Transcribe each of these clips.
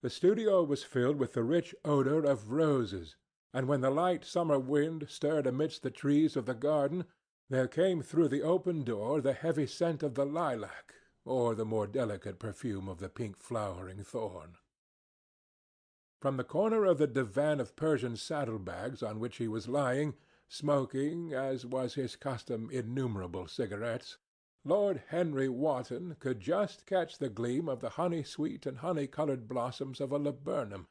The studio was filled with the rich odour of roses, and when the light summer wind stirred amidst the trees of the garden, there came through the open door the heavy scent of the lilac, or the more delicate perfume of the pink flowering thorn. From the corner of the divan of Persian saddle-bags on which he was lying, smoking, as was his custom, innumerable cigarettes, Lord Henry Wotton could just catch the gleam of the honey-sweet and honey-coloured blossoms of a laburnum,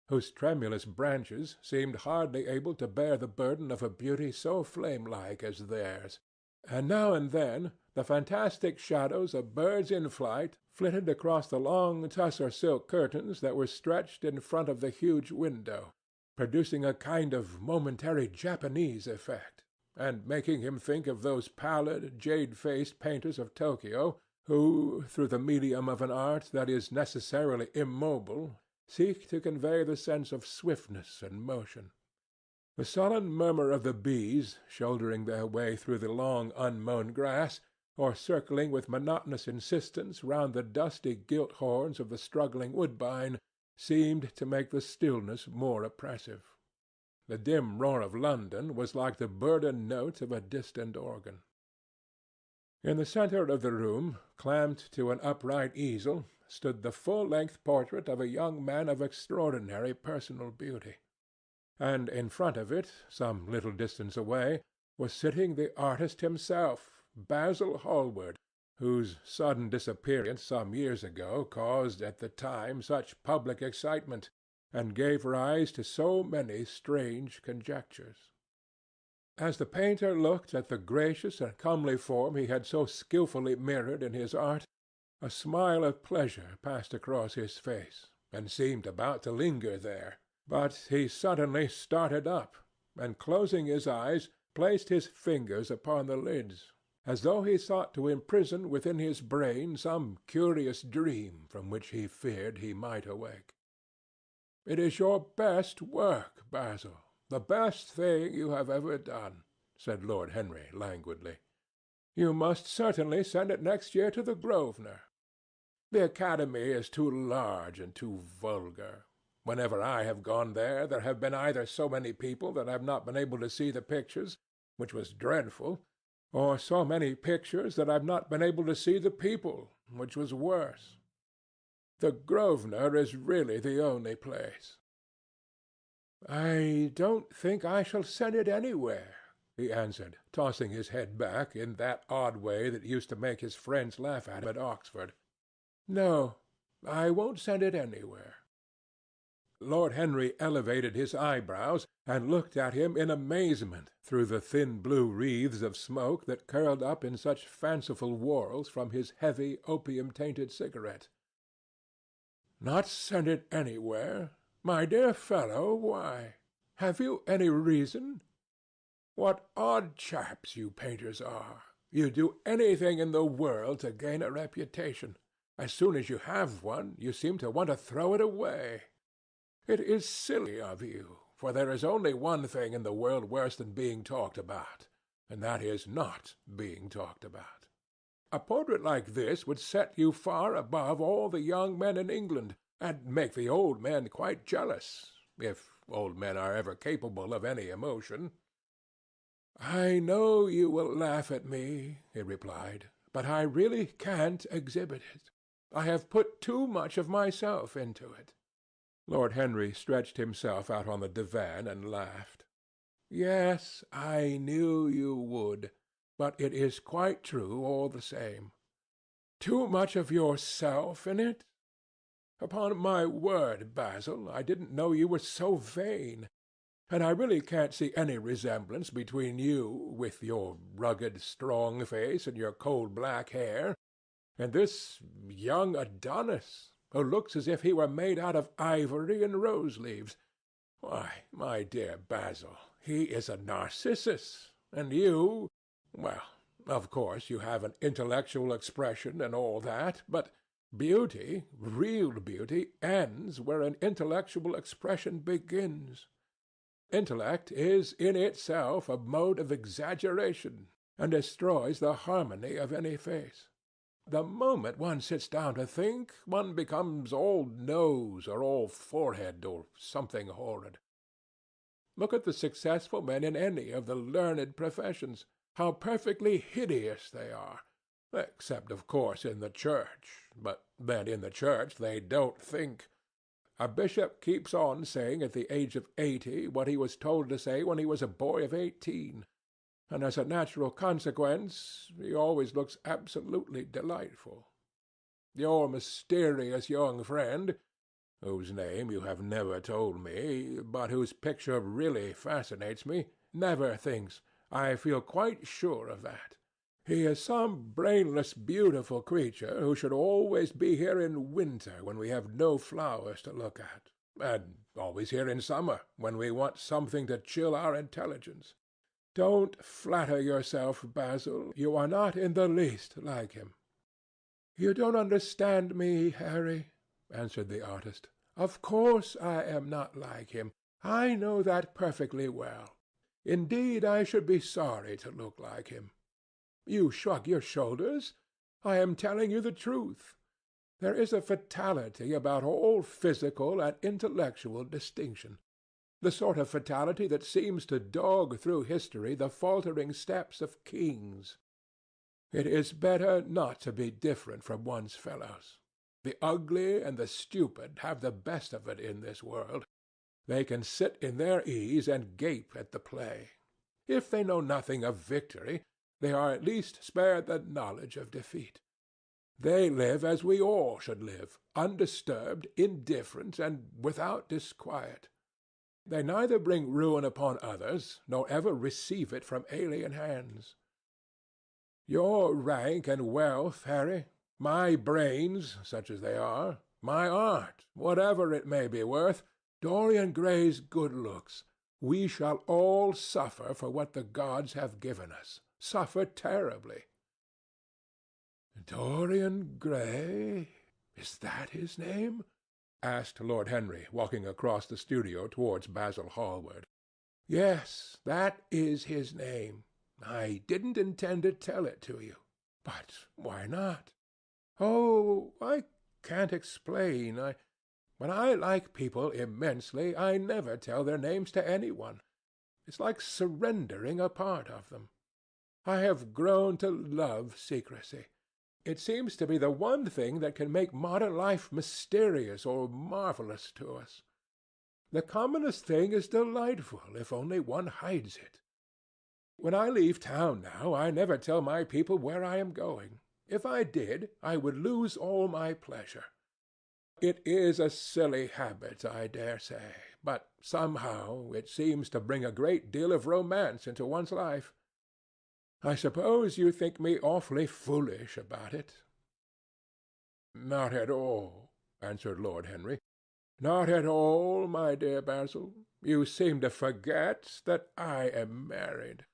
whose tremulous branches seemed hardly able to bear the burden of a beauty so flame-like as theirs, and now and then the fantastic shadows of birds in flight flitted across the long tussar silk curtains that were stretched in front of the huge window, producing a kind of momentary Japanese effect, and making him think of those pallid, jade-faced painters of Tokyo who, through the medium of an art that is necessarily immobile, seek to convey the sense of swiftness and motion. The sullen murmur of the bees, shouldering their way through the long unmown grass, or circling with monotonous insistence round the dusty gilt horns of the struggling woodbine, seemed to make the stillness more oppressive. The dim roar of London was like the burdened note of a distant organ. In the centre of the room, clamped to an upright easel, stood the full-length portrait of a young man of extraordinary personal beauty, and in front of it, some little distance away, was sitting the artist himself, Basil Hallward, whose sudden disappearance some years ago caused at the time such public excitement, and gave rise to so many strange conjectures. As the painter looked at the gracious and comely form he had so skilfully mirrored in his art, a smile of pleasure passed across his face, and seemed about to linger there, but he suddenly started up, and closing his eyes, placed his fingers upon the lids, as though he sought to imprison within his brain some curious dream from which he feared he might awake. "It is your best work, Basil, the best thing you have ever done," said Lord Henry languidly. "You must certainly send it next year to the Grosvenor. The Academy is too large and too vulgar. Whenever I have gone there, there have been either so many people that I have not been able to see the pictures, which was dreadful, or so many pictures that I have not been able to see the people, which was worse. The Grosvenor is really the only place." "I don't think I shall send it anywhere," he answered, tossing his head back in that odd way that used to make his friends laugh at him at Oxford. "No, I won't send it anywhere." Lord Henry elevated his eyebrows and looked at him in amazement through the thin blue wreaths of smoke that curled up in such fanciful whorls from his heavy opium-tainted cigarette. "Not send it anywhere? My dear fellow, why? Have you any reason? What odd chaps you painters are! You do anything in the world to gain a reputation. As soon as you have one, you seem to want to throw it away. It is silly of you, for there is only one thing in the world worse than being talked about, and that is not being talked about. A portrait like this would set you far above all the young men in England, and make the old men quite jealous, if old men are ever capable of any emotion." "I know you will laugh at me," he replied, "but I really can't exhibit it. I have put too much of myself into it." Lord Henry stretched himself out on the divan and laughed. "Yes, I knew you would, but it is quite true all the same. Too much of yourself in it? Upon my word, Basil, I didn't know you were so vain. And I really can't see any resemblance between you, with your rugged, strong face and your coal-black hair, and this young Adonis, who looks as if he were made out of ivory and rose-leaves. Why, my dear Basil, he is a Narcissus, and you, well, of course you have an intellectual expression and all that, but beauty, real beauty, ends where an intellectual expression begins. Intellect is in itself a mode of exaggeration, and destroys the harmony of any face. The moment one sits down to think, one becomes all nose or all forehead or something horrid. Look at the successful men in any of the learned professions. How perfectly hideous they are! Except, of course, in the church. But then in the church they don't think. A bishop keeps on saying at the age of 80 what he was told to say when he was a boy of 18. And as a natural consequence, he always looks absolutely delightful. Your mysterious young friend, whose name you have never told me, but whose picture really fascinates me, never thinks. I feel quite sure of that. He is some brainless, beautiful creature who should always be here in winter when we have no flowers to look at, and always here in summer when we want something to chill our intelligence. Don't flatter yourself, Basil. You are not in the least like him. You don't understand me, Harry, answered the artist. Of course I am not like him. I know that perfectly well. Indeed, I should be sorry to look like him. You shrug your shoulders. I am telling you the truth. There is a fatality about all physical and intellectual distinction, the sort of fatality that seems to dog through history the faltering steps of kings. It is better not to be different from one's fellows. The ugly and the stupid have the best of it in this world. They can sit in their ease and gape at the play. If they know nothing of victory, they are at least spared the knowledge of defeat. They live as we all should live, undisturbed, indifferent, and without disquiet. They neither bring ruin upon others, nor ever receive it from alien hands. Your rank and wealth, Harry, my brains, such as they are, my art, whatever it may be worth, Dorian Gray's good looks, we shall all suffer for what the gods have given us, suffer terribly. Dorian Gray? Is that his name? Asked Lord Henry, walking across the studio towards Basil Hallward. Yes, that is his name. I didn't intend to tell it to you. But why not? Oh, I can't explain. When I like people immensely, I never tell their names to anyone. It's like surrendering a part of them. I have grown to love secrecy. It seems to be the one thing that can make modern life mysterious or marvelous to us. The commonest thing is delightful if only one hides it. When I leave town now, I never tell my people where I am going. If I did, I would lose all my pleasure. It is a silly habit, I dare say, but somehow it seems to bring a great deal of romance into one's life. I suppose you think me awfully foolish about it. Not at all, answered Lord Henry. Not at all, my dear Basil. You seem to forget that I am married.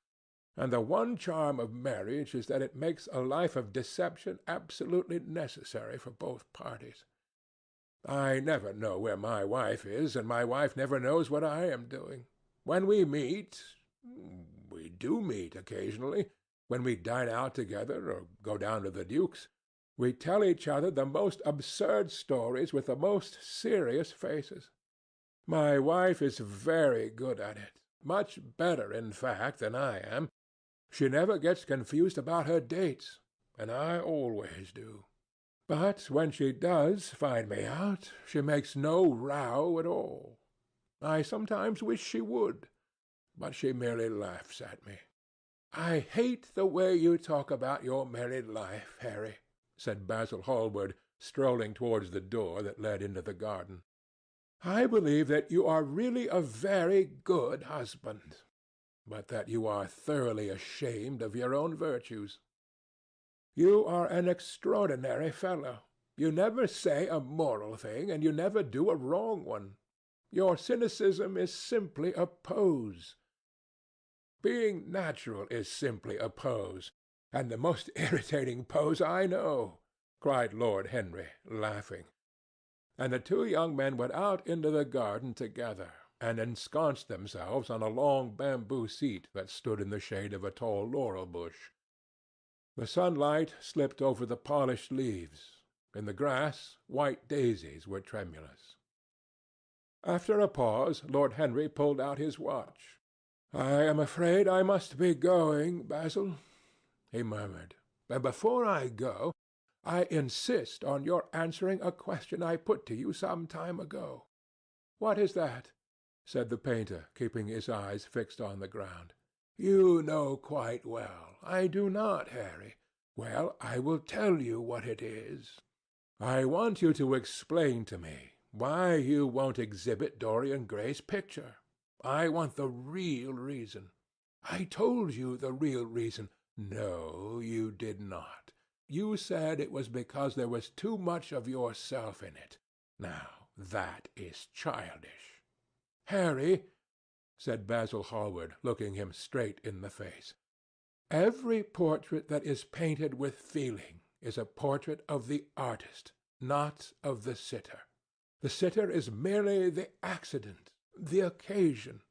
And the one charm of marriage is that it makes a life of deception absolutely necessary for both parties. I never know where my wife is, and my wife never knows what I am doing. When we meet, we do meet occasionally, when we dine out together or go down to the Duke's, we tell each other the most absurd stories with the most serious faces. My wife is very good at it, much better, in fact, than I am. She never gets confused about her dates, and I always do. But when she does find me out, she makes no row at all. I sometimes wish she would, but she merely laughs at me. I hate the way you talk about your married life, Harry, said Basil Hallward, strolling towards the door that led into the garden. I believe that you are really a very good husband, but that you are thoroughly ashamed of your own virtues. You are an extraordinary fellow. You never say a moral thing, and you never do a wrong one. Your cynicism is simply a pose. Being natural is simply a pose, and the most irritating pose I know, cried Lord Henry, laughing. And the two young men went out into the garden together, and ensconced themselves on a long bamboo seat that stood in the shade of a tall laurel bush. The sunlight slipped over the polished leaves. In the grass, white daisies were tremulous. After a pause, Lord Henry pulled out his watch. "I am afraid I must be going, Basil," he murmured. "And before I go, I insist on your answering a question I put to you some time ago." "What is that?" said the painter, keeping his eyes fixed on the ground. "You know quite well. I do not, Harry. Well, I will tell you what it is. I want you to explain to me why you won't exhibit Dorian Gray's picture. I want the real reason." "I told you the real reason." "No, you did not. You said it was because there was too much of yourself in it. Now, that is childish." "Harry," said Basil Hallward, looking him straight in the face, "every portrait that is painted with feeling is a portrait of the artist, not of the sitter. The sitter is merely the accident, the occasion.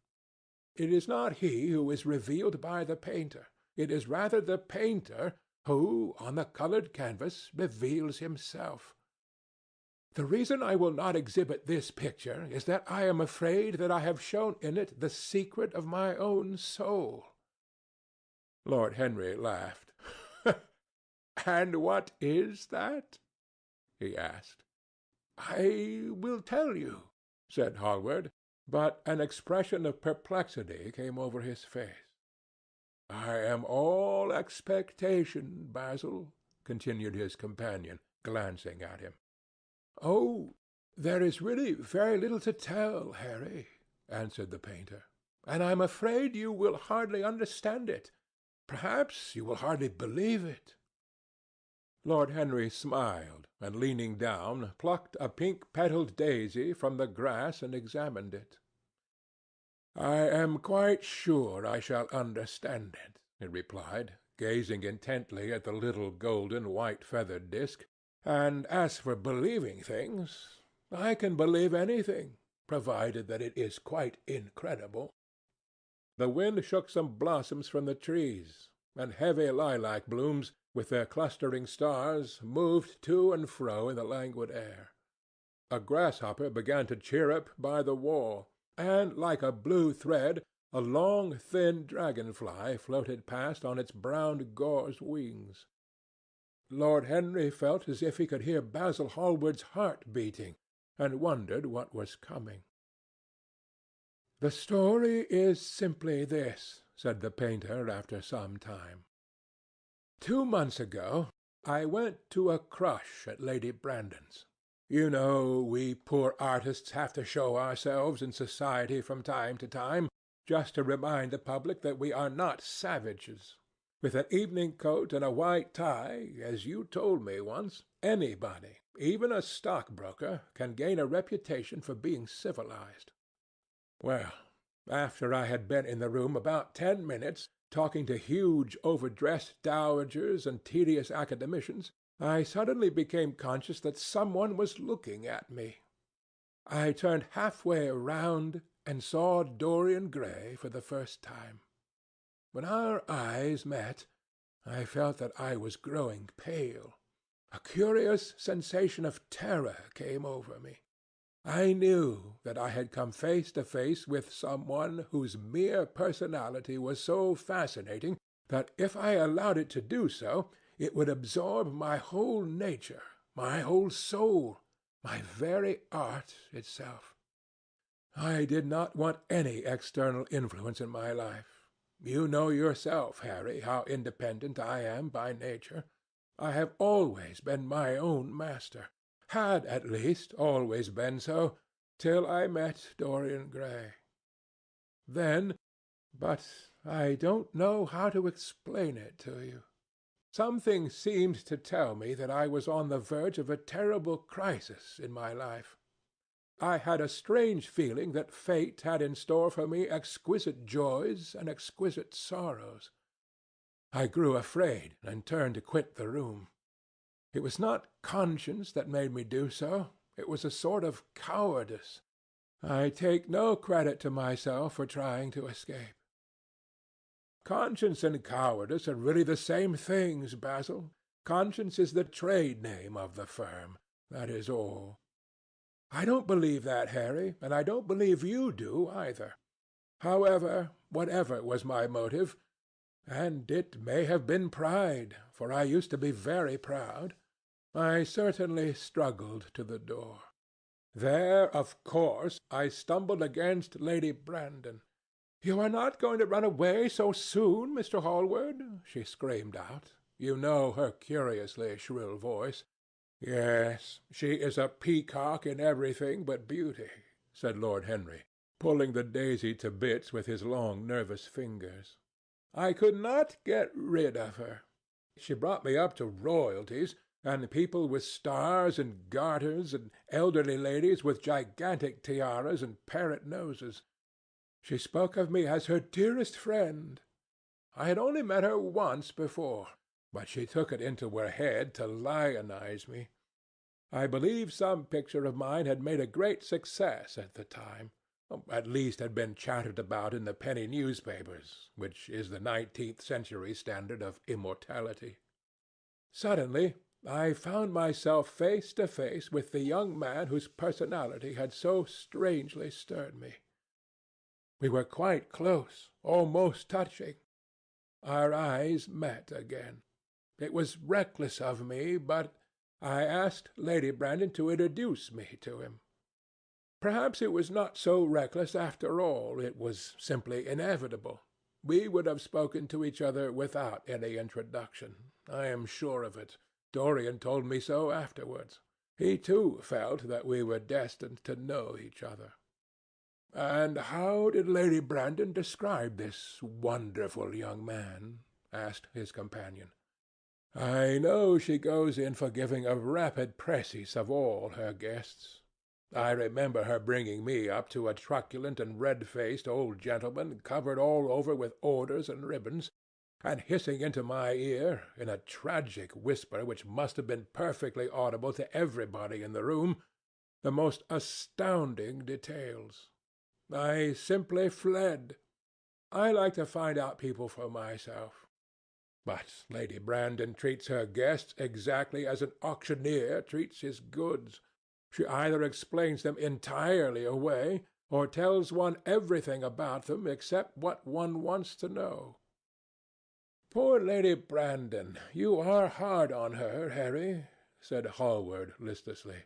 It is not he who is revealed by the painter. It is rather the painter who, on the coloured canvas, reveals himself. The reason I will not exhibit this picture is that I am afraid that I have shown in it the secret of my own soul." Lord Henry laughed. "And what is that?" he asked. "I will tell you," said Hallward, but an expression of perplexity came over his face. "I am all expectation, Basil," continued his companion, glancing at him. "Oh, there is really very little to tell, Harry," answered the painter, "and I am afraid you will hardly understand it. Perhaps you will hardly believe it." Lord Henry smiled, and leaning down, plucked a pink-petalled daisy from the grass and examined it. "I am quite sure I shall understand it," he replied, gazing intently at the little golden white-feathered disk. "And as for believing things, I can believe anything, provided that it is quite incredible." The wind shook some blossoms from the trees, and heavy lilac blooms, with their clustering stars, moved to and fro in the languid air. A grasshopper began to chirrup by the wall, and, like a blue thread, a long, thin dragon-fly floated past on its brown gauze wings. Lord Henry felt as if he could hear Basil Hallward's heart beating, and wondered what was coming. "The story is simply this," said the painter after some time. 2 months ago I went to a crush at Lady Brandon's. You know, we poor artists have to show ourselves in society from time to time, just to remind the public that we are not savages. With an evening coat and a white tie, as you told me once, anybody, even a stockbroker, can gain a reputation for being civilized. Well, after I had been in the room about 10 minutes, talking to huge overdressed dowagers and tedious academicians, I suddenly became conscious that someone was looking at me. I turned halfway round and saw Dorian Gray for the first time. When our eyes met, I felt that I was growing pale. A curious sensation of terror came over me. I knew that I had come face to face with someone whose mere personality was so fascinating that if I allowed it to do so, it would absorb my whole nature, my whole soul, my very art itself. I did not want any external influence in my life. You know yourself, Harry, how independent I am by nature. I have always been my own master. Had, at least, always been so, till I met Dorian Gray. Then, but I don't know how to explain it to you. Something seemed to tell me that I was on the verge of a terrible crisis in my life. I had a strange feeling that fate had in store for me exquisite joys and exquisite sorrows. I grew afraid and turned to quit the room. It was not conscience that made me do so. It was a sort of cowardice. I take no credit to myself for trying to escape. Conscience and cowardice are really the same things, Basil. Conscience is the trade name of the firm. That is all. I don't believe that, Harry, and I don't believe you do either. However, whatever was my motive, and it may have been pride, for I used to be very proud, I certainly struggled to the door. There, of course, I stumbled against Lady Brandon. "You are not going to run away so soon, Mr. Hallward?" she screamed out. You know her curiously shrill voice. "Yes, she is a peacock in everything but beauty," said Lord Henry, pulling the daisy to bits with his long nervous fingers. "I could not get rid of her. She brought me up to royalties, and people with stars and garters, and elderly ladies with gigantic tiaras and parrot noses. She spoke of me as her dearest friend. I had only met her once before, but she took it into her head to lionize me. I believe some picture of mine had made a great success at the time, at least had been chattered about in the penny newspapers, which is the 19th century standard of immortality. Suddenly I found myself face to face with the young man whose personality had so strangely stirred me. We were quite close, almost touching. Our eyes met again. It was reckless of me, but I asked Lady Brandon to introduce me to him. Perhaps it was not so reckless after all. It was simply inevitable. We would have spoken to each other without any introduction. I am sure of it. Dorian told me so afterwards. He, too, felt that we were destined to know each other. "And how did Lady Brandon describe this wonderful young man?" asked his companion. "I know she goes in for giving a rapid précis of all her guests. I remember her bringing me up to a truculent and red-faced old gentleman covered all over with orders and ribbons, and hissing into my ear, in a tragic whisper which must have been perfectly audible to everybody in the room, the most astounding details. I simply fled. I like to find out people for myself. But Lady Brandon treats her guests exactly as an auctioneer treats his goods. She either explains them entirely away, or tells one everything about them except what one wants to know." "Poor Lady Brandon! You are hard on her, Harry," said Hallward listlessly.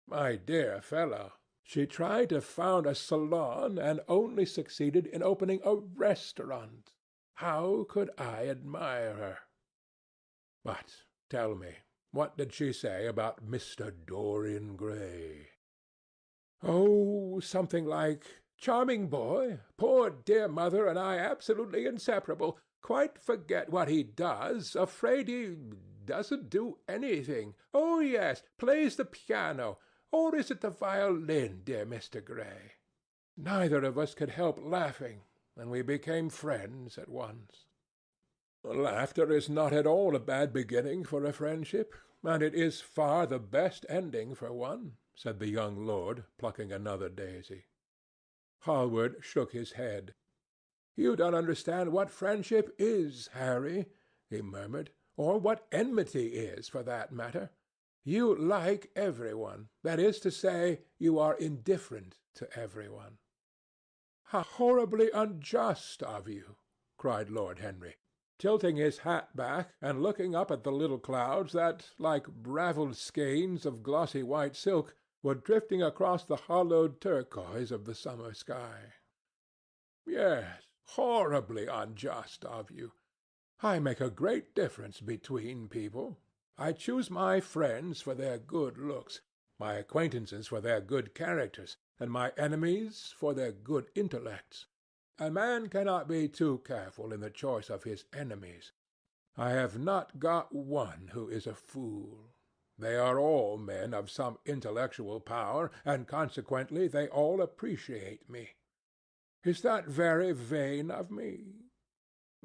"My dear fellow, she tried to found a salon and only succeeded in opening a restaurant. How could I admire her? But tell me, what did she say about Mr. Dorian Gray?" "Oh, something like, 'Charming boy. Poor dear mother and I absolutely inseparable. Quite forget what he does. Afraid he doesn't do anything. Oh, yes, plays the piano. Or is it the violin, dear Mr. Gray?' Neither of us could help laughing, and we became friends at once." "Laughter is not at all a bad beginning for a friendship, and it is far the best ending for one," said the young lord, plucking another daisy. Hallward shook his head. "You don't understand what friendship is, Harry," he murmured, "or what enmity is, for that matter. You like everyone. That is to say, you are indifferent to everyone." "How horribly unjust of you!" cried Lord Henry, tilting his hat back and looking up at the little clouds that, like ravelled skeins of glossy white silk, were drifting across the hollowed turquoise of the summer sky. "Yes, horribly unjust of you. I make a great difference between people. I choose my friends for their good looks, my acquaintances for their good characters, and my enemies for their good intellects. A man cannot be too careful in the choice of his enemies. I have not got one who is a fool. They are all men of some intellectual power, and consequently they all appreciate me. Is that very vain of me?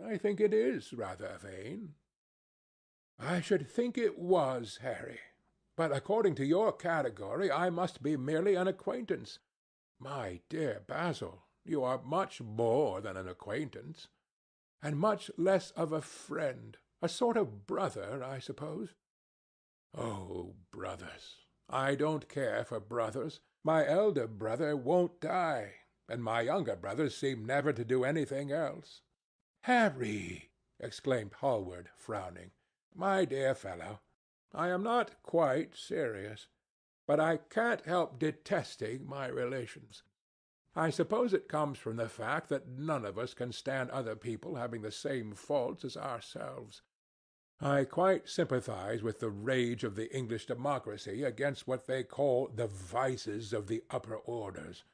I think it is rather vain." "I should think it was, Harry. But according to your category I must be merely an acquaintance. My dear Basil, you are much more than an acquaintance." and much less of a friend. A sort of brother, I suppose." "Oh, brothers! I don't care for brothers. My elder brother won't die, and my younger brothers seem never to do anything else." "Harry!" exclaimed Hallward, frowning. "My dear fellow, I am not quite serious, but I can't help detesting my relations. I suppose it comes from the fact that none of us can stand other people having the same faults as ourselves. I quite sympathize with the rage of the English democracy against what they call the vices of the upper orders.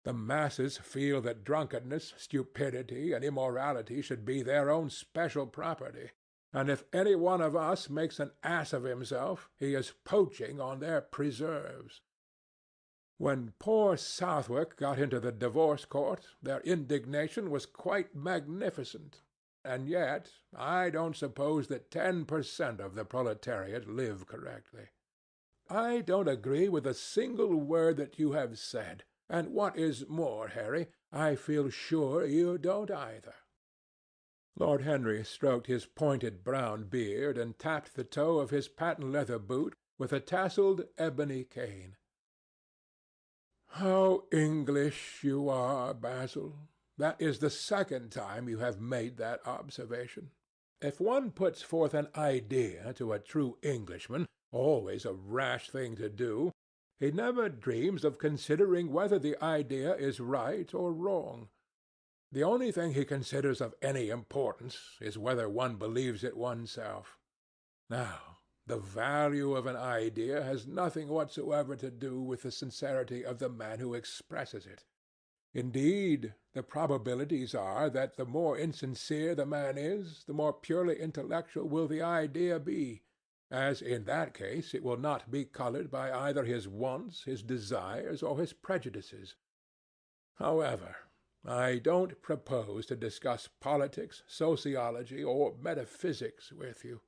The masses feel that drunkenness, stupidity, and immorality should be their own special property, and if any one of us makes an ass of himself, he is poaching on their preserves. When poor Southwark got into the divorce court, their indignation was quite magnificent. And yet I don't suppose that 10% of the proletariat live correctly. I don't agree with a single word that you have said, and what is more, Harry, I feel sure you don't either." Lord Henry stroked his pointed brown beard and tapped the toe of his patent-leather boot with a tasselled ebony cane. "How English you are, Basil! That is the second time you have made that observation. If one puts forth an idea to a true Englishman, always a rash thing to do, he never dreams of considering whether the idea is right or wrong. The only thing he considers of any importance is whether one believes it oneself. Now, the value of an idea has nothing whatsoever to do with the sincerity of the man who expresses it. Indeed, the probabilities are that the more insincere the man is, the more purely intellectual will the idea be, as in that case it will not be coloured by either his wants, his desires, or his prejudices. However, I don't propose to discuss politics, sociology, or metaphysics with you.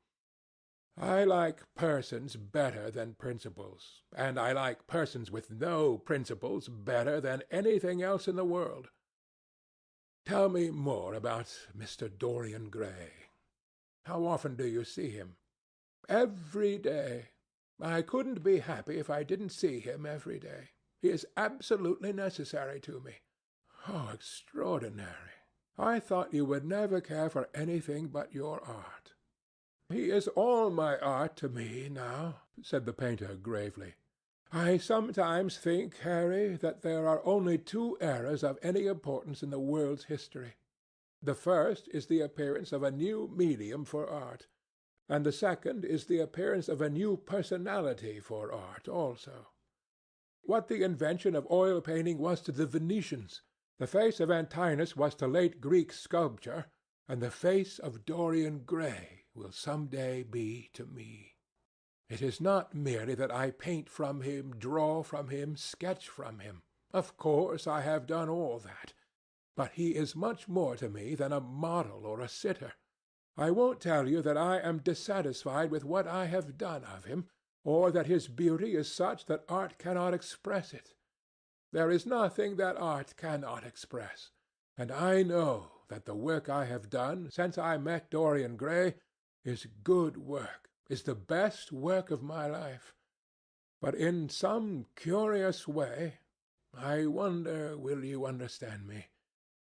I like persons better than principles, and I like persons with no principles better than anything else in the world. Tell me more about Mr. Dorian Gray. How often do you see him?" "Every day. I couldn't be happy if I didn't see him every day. He is absolutely necessary to me." "How extraordinary! I thought you would never care for anything but your art." "He is all my art to me now," said the painter gravely. "I sometimes think, Harry, that there are only two eras of any importance in the world's history. The first is the appearance of a new medium for art, and the second is the appearance of a new personality for art also. What the invention of oil painting was to the Venetians, the face of Antinous was to late Greek sculpture, and the face of Dorian Gray will some day be to me. It is not merely that I paint from him, draw from him, sketch from him. Of course I have done all that. But he is much more to me than a model or a sitter. I won't tell you that I am dissatisfied with what I have done of him, or that his beauty is such that art cannot express it. There is nothing that art cannot express, and I know that the work I have done since I met Dorian Gray is good work, is the best work of my life. But in some curious way, I wonder will you understand me,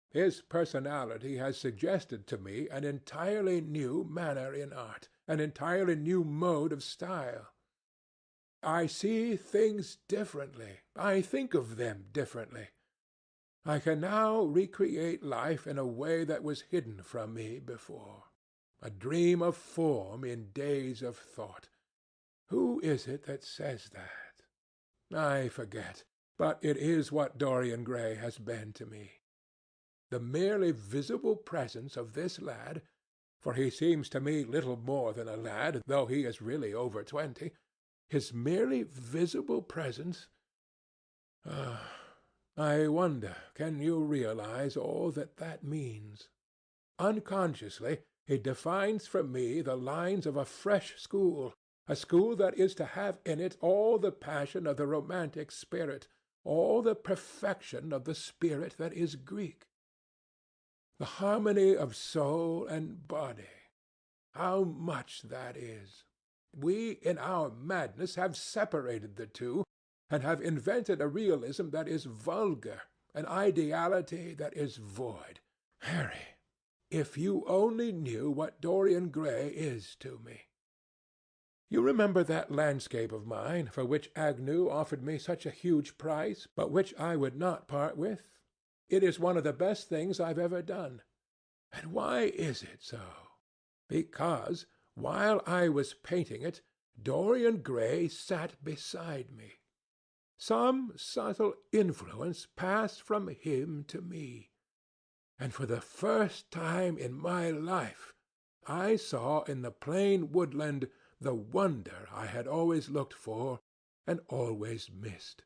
his personality has suggested to me an entirely new manner in art, an entirely new mode of style. I see things differently. I think of them differently. I can now recreate life in a way that was hidden from me before. A dream of form in days of thought. Who is it that says that? I forget, but it is what Dorian Gray has been to me. The merely visible presence of this lad, for he seems to me little more than a lad, though he is really over 20, his merely visible presence. I wonder, can you realize all that that means? Unconsciously, it defines for me the lines of a fresh school, a school that is to have in it all the passion of the romantic spirit, all the perfection of the spirit that is Greek. The harmony of soul and body. How much that is! We, in our madness, have separated the two, and have invented a realism that is vulgar, an ideality that is void. Harry, if you only knew what Dorian Gray is to me! You remember that landscape of mine, for which Agnew offered me such a huge price, but which I would not part with? It is one of the best things I've ever done. And why is it so? Because, while I was painting it, Dorian Gray sat beside me. Some subtle influence passed from him to me, and for the first time in my life I saw in the plain woodland the wonder I had always looked for and always missed.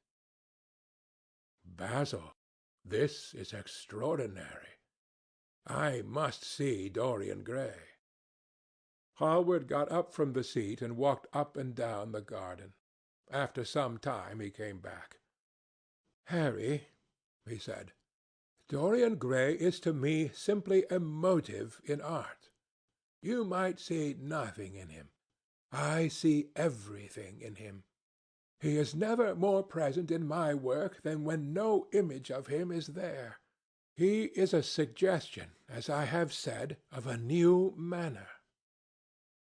Basil, this is extraordinary. I must see Dorian Gray. Hallward got up from the seat and walked up and down the garden. After some time he came back. "Harry," he said, "Dorian Gray is to me simply a motive in art. You might see nothing in him. I see everything in him. He is never more present in my work than when no image of him is there. He is a suggestion, as I have said, of a new manner.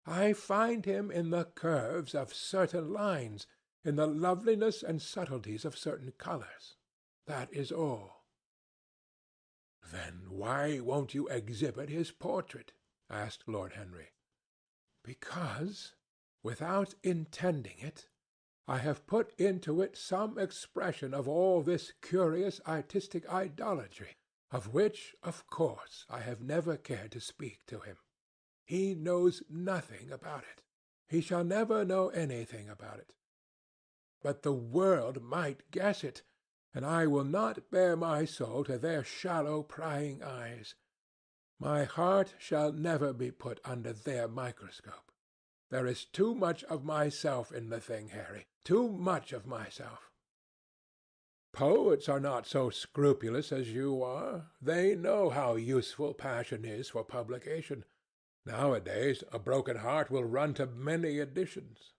I find him in the curves of certain lines, in the loveliness and subtleties of certain colours. That is all." "Then why won't you exhibit his portrait?" asked Lord Henry. "Because, without intending it, I have put into it some expression of all this curious artistic idolatry, of which, of course, I have never cared to speak to him. He knows nothing about it. He shall never know anything about it. But the world might guess it, and I will not bare my soul to their shallow prying eyes. My heart shall never be put under their microscope. There is too much of myself in the thing, Harry, too much of myself. Poets are not so scrupulous as you are. They know how useful passion is for publication. Nowadays a broken heart will run to many editions."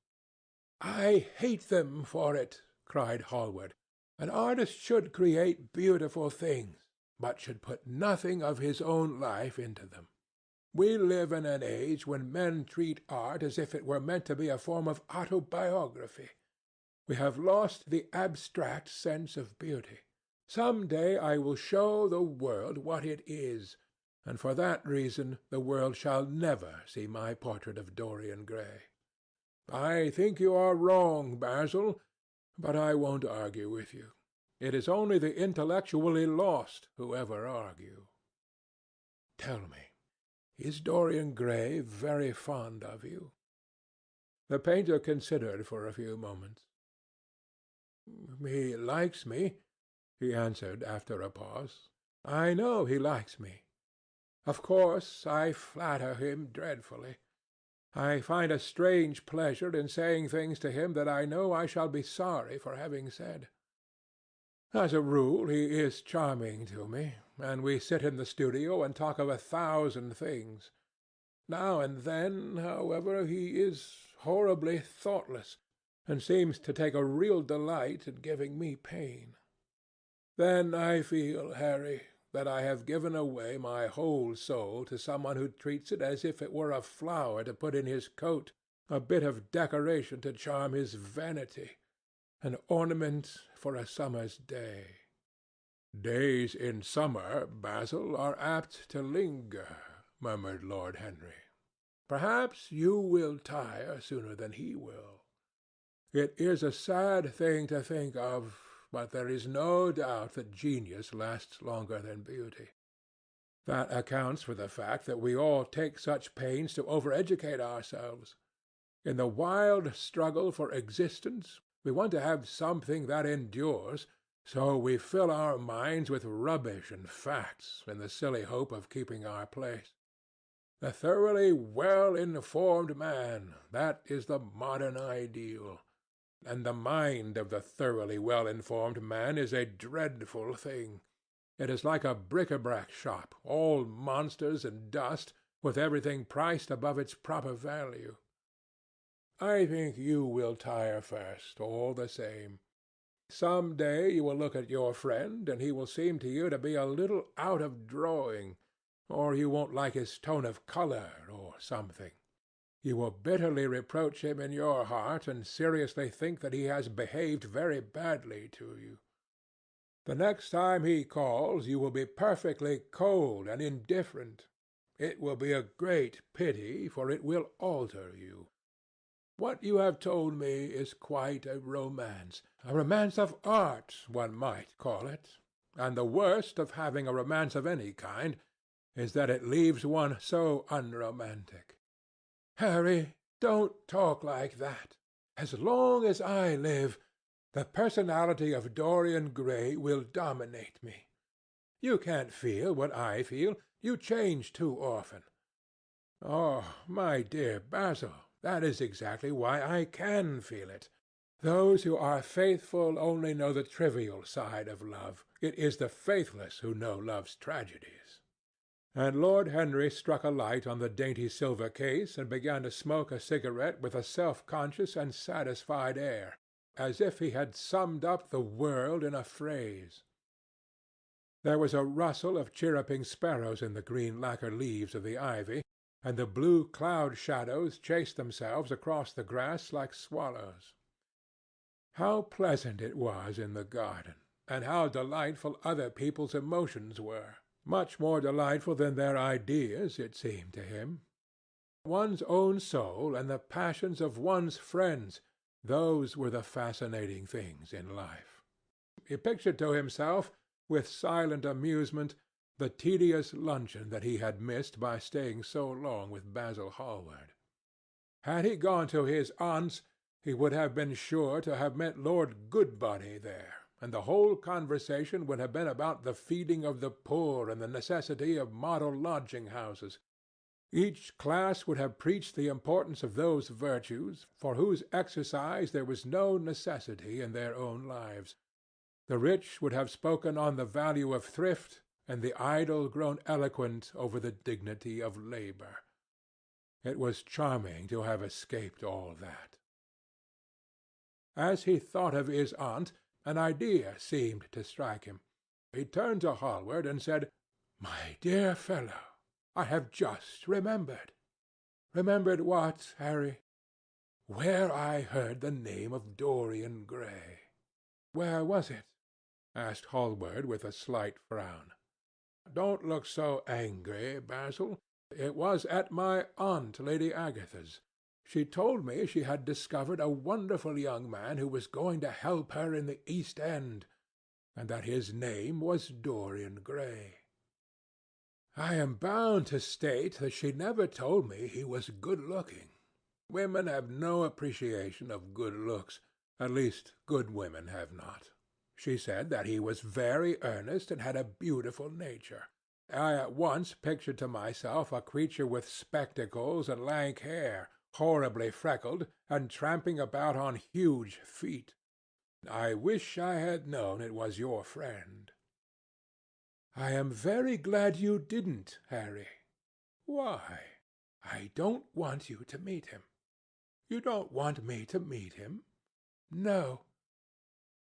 "I hate them for it," cried Hallward. "An artist should create beautiful things, but should put nothing of his own life into them. We live in an age when men treat art as if it were meant to be a form of autobiography. We have lost the abstract sense of beauty. Some day I will show the world what it is, and for that reason the world shall never see my portrait of Dorian Gray. I think you are wrong, Basil, but I won't argue with you. It is only the intellectually lost who ever argue. Tell me, is Dorian Gray very fond of you?" The painter considered for a few moments. "He likes me," he answered after a pause. "I know he likes me. Of course, I flatter him dreadfully. I find a strange pleasure in saying things to him that I know I shall be sorry for having said. As a rule, he is charming to me, and we sit in the studio and talk of 1,000 things. Now and then, however, he is horribly thoughtless, and seems to take a real delight in giving me pain. Then I feel, Harry, that I have given away my whole soul to someone who treats it as if it were a flower to put in his coat, a bit of decoration to charm his vanity, an ornament for a summer's day." "Days in summer, Basil, are apt to linger," murmured Lord Henry. "Perhaps you will tire sooner than he will. It is a sad thing to think of, but there is no doubt that genius lasts longer than beauty. That accounts for the fact that we all take such pains to overeducate ourselves. In the wild struggle for existence, we want to have something that endures, so we fill our minds with rubbish and facts in the silly hope of keeping our place. The thoroughly well-informed man, that is the modern ideal. And the mind of the thoroughly well-informed man is a dreadful thing. It is like a bric-a-brac shop, all monsters and dust, with everything priced above its proper value. I think you will tire first, all the same. Some day you will look at your friend, and he will seem to you to be a little out of drawing, or you won't like his tone of colour, or something. You will bitterly reproach him in your heart, and seriously think that he has behaved very badly to you. The next time he calls, you will be perfectly cold and indifferent. It will be a great pity, for it will alter you. What you have told me is quite a romance of art, one might call it, and the worst of having a romance of any kind is that it leaves one so unromantic. Harry, don't talk like that. As long as I live, the personality of Dorian Gray will dominate me. You can't feel what I feel. You change too often. Oh, my dear Basil, that is exactly why I can feel it. Those who are faithful only know the trivial side of love. It is the faithless who know love's tragedies. And Lord Henry struck a light on the dainty silver case and began to smoke a cigarette with a self-conscious and satisfied air, as if he had summed up the world in a phrase. There was a rustle of chirruping sparrows in the green lacquer leaves of the ivy, and the blue cloud-shadows chased themselves across the grass like swallows. How pleasant it was in the garden, and how delightful other people's emotions were! Much more delightful than their ideas, it seemed to him. One's own soul and the passions of one's friends, those were the fascinating things in life. He pictured to himself, with silent amusement, the tedious luncheon that he had missed by staying so long with Basil Hallward. Had he gone to his aunt's, he would have been sure to have met Lord Goodbody there, and the whole conversation would have been about the feeding of the poor and the necessity of model lodging-houses. Each class would have preached the importance of those virtues for whose exercise there was no necessity in their own lives. The rich would have spoken on the value of thrift, and the idle grown eloquent over the dignity of labour. It was charming to have escaped all that. As he thought of his aunt, an idea seemed to strike him. He turned to Hallward and said, "My dear fellow, I have just remembered." "Remembered what, Harry?" "Where I heard the name of Dorian Gray." "Where was it?" asked Hallward with a slight frown. "Don't look so angry, Basil. It was at my aunt, Lady Agatha's. She told me she had discovered a wonderful young man who was going to help her in the East End, and that his name was Dorian Gray. I am bound to state that she never told me he was good-looking. Women have no appreciation of good looks. At least, good women have not. She said that he was very earnest and had a beautiful nature. I at once pictured to myself a creature with spectacles and lank hair, horribly freckled, and tramping about on huge feet. I wish I had known it was your friend." "I am very glad you didn't, Harry." "Why?" "I don't want you to meet him." "You don't want me to meet him?" "No."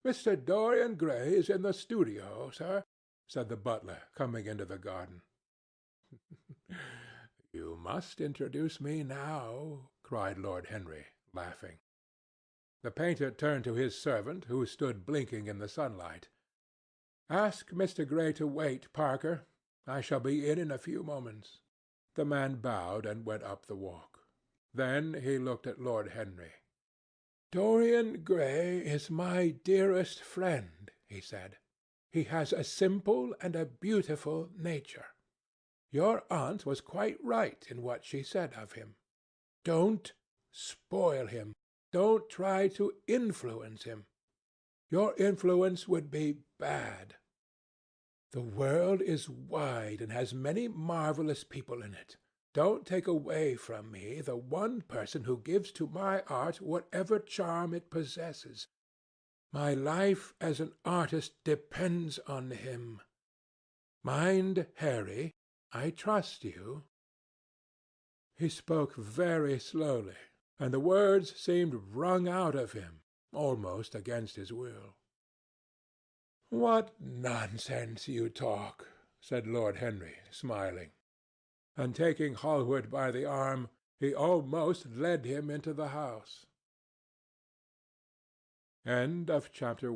"Mr. Dorian Gray is in the studio, sir," said the butler, coming into the garden. "You must introduce me now," cried Lord Henry, laughing. The painter turned to his servant, who stood blinking in the sunlight. "Ask Mr. Gray to wait, Parker. I shall be in a few moments." The man bowed and went up the walk. Then he looked at Lord Henry. "Dorian Gray is my dearest friend," he said. "He has a simple and a beautiful nature. Your aunt was quite right in what she said of him. Don't spoil him. Don't try to influence him. Your influence would be bad. The world is wide and has many marvellous people in it. Don't take away from me the one person who gives to my art whatever charm it possesses. My life as an artist depends on him. Mind, Harry, I trust you." He spoke very slowly, and the words seemed wrung out of him, almost against his will. "What nonsense you talk," said Lord Henry, smiling; and taking Hallward by the arm, he almost led him into the house. Chapter 2